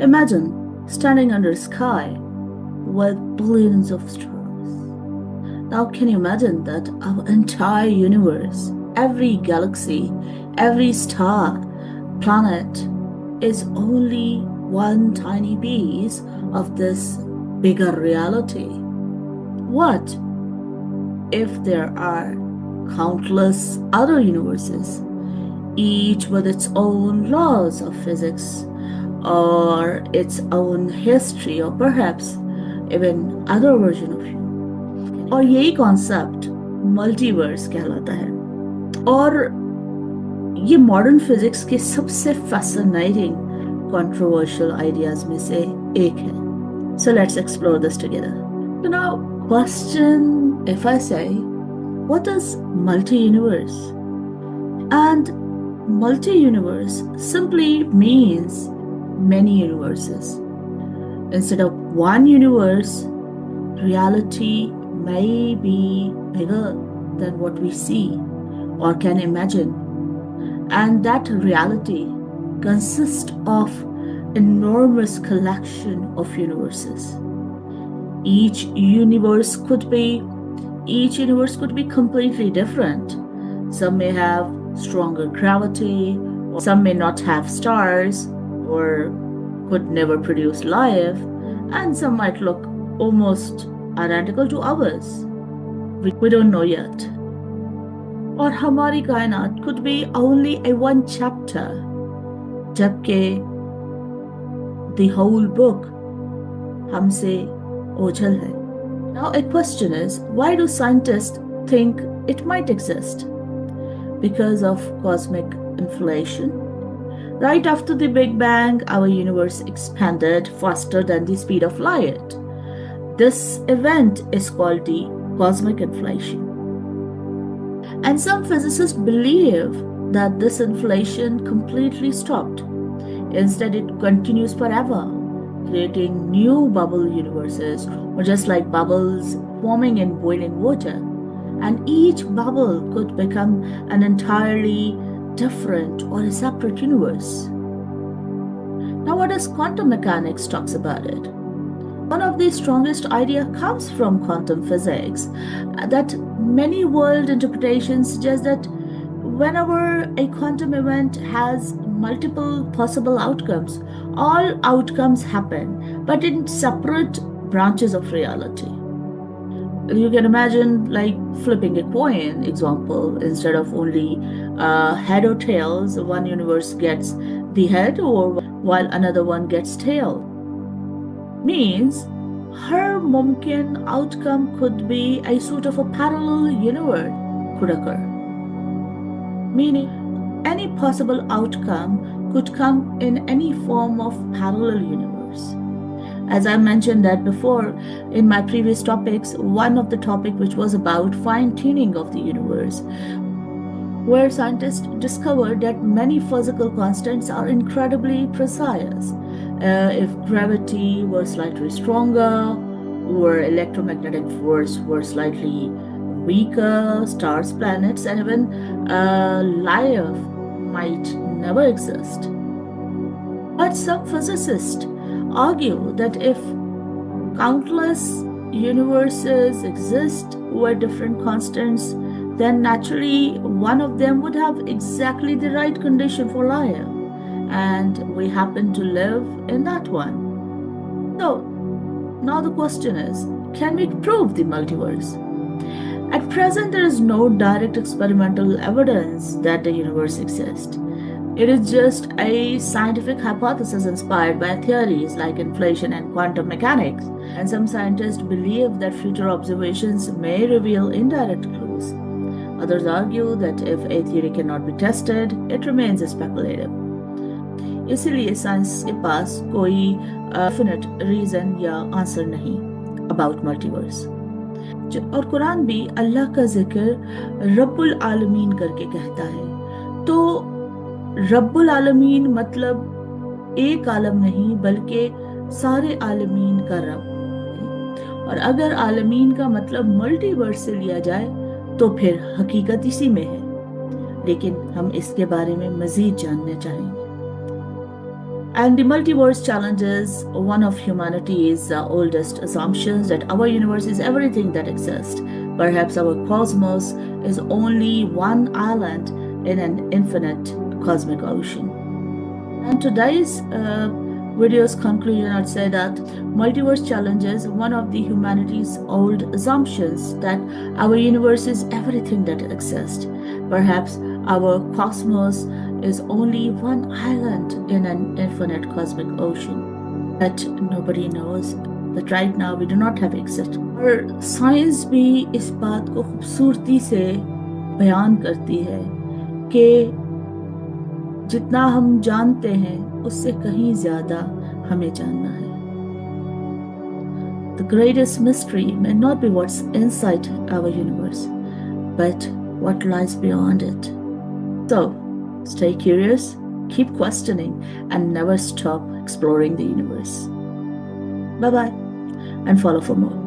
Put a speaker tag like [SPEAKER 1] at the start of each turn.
[SPEAKER 1] Imagine standing under sky with billions of stars. Now, can you imagine that our entire universe, every galaxy, every star, planet is only one tiny piece of this bigger reality? What if there are countless other universes, each with its own laws of physics or its own history, or perhaps even other version of you? और यही concept multiverse कहलाता है, और ये modern physics के सबसे fascinating controversial ideas में से एक है. So let's explore this together. So now, question, if I say, what is multi-universe? And multi-universe simply means many universes. Instead of one universe, reality may be bigger than what we see or can imagine. And that reality consists of enormous collection of universes. Each universe could be completely different. Some may have stronger gravity, or some may not have stars, or could never produce life, and some might look almost identical to ours. We don't know yet. और हमारी कायनात could be only a one chapter, जबकि the whole book हमसे ओझल है. Now a question is, why do scientists think it might exist? Because of cosmic inflation. Right after the Big Bang, our universe expanded faster than the speed of light. This event is called the cosmic inflation. And some physicists believe that this inflation completely stopped. Instead, it continues forever, creating new bubble universes, or just like bubbles forming in boiling water. And each bubble could become an entirely different or a separate universe. Now, what does quantum mechanics talks about it? One of the strongest idea comes from quantum physics, that many world interpretations suggest that whenever a quantum event has multiple possible outcomes, all outcomes happen, but in separate branches of reality. You can imagine like flipping a coin example. Instead of only head or tails, one universe gets the head, or while another one gets tail. Means her mumkin outcome could be a sort of a parallel universe could occur. Meaning any possible outcome could come in any form of parallel universe. As I mentioned that before in my previous topics, one of the topic which was about fine-tuning of the universe, where scientists discovered that many physical constants are incredibly precise. If gravity were slightly stronger, or electromagnetic force were slightly weaker, stars, planets, and even life might never exist. But some physicists argue that if countless universes exist with different constants, then naturally one of them would have exactly the right condition for life, and we happen to live in that one. So now the question is, can we prove the multiverse? At present, there is no direct experimental evidence that the universe exists. It is just a scientific hypothesis inspired by theories like inflation and quantum mechanics, and some scientists believe that future observations may reveal indirect clues. Others argue that if a theory cannot be tested, it remains speculative. इसीलिए science के पास कोई definite reason या answer नहीं about multiverse. और कुरान भी अल्लाह का जिक्र रब्बुल आलमीन करके कहता है. तो रब्बुल आलमीन मतलब एक आलम नहीं बल्कि सारे आलमीन का रब. और अगर आलमीन का मतलब मल्टीवर्स से लिया जाए तो फिर हकीकत इसी में है, लेकिन हम इसके बारे में मजीद जानना चाहेंगे. And the multiverse challenges one of humanity's oldest assumptions that our universe is everything that exists. Perhaps our cosmos is only one island in an infinite cosmic ocean. And today's video's conclusion, I'd say that multiverse challenges one of the humanity's old assumptions that our universe is everything that exists. Perhaps our cosmos is only one island in an infinite cosmic ocean that nobody knows, that right now we do not have exist. और science भी इस बात को खूबसूरती से बयान करती है कि जितना हम जानते हैं उससे कहीं ज्यादा हमें जानना है. The greatest mystery may not be what's inside our universe, but what lies beyond it. So, stay curious, keep questioning, and never stop exploring the universe. Bye-bye, and follow for more.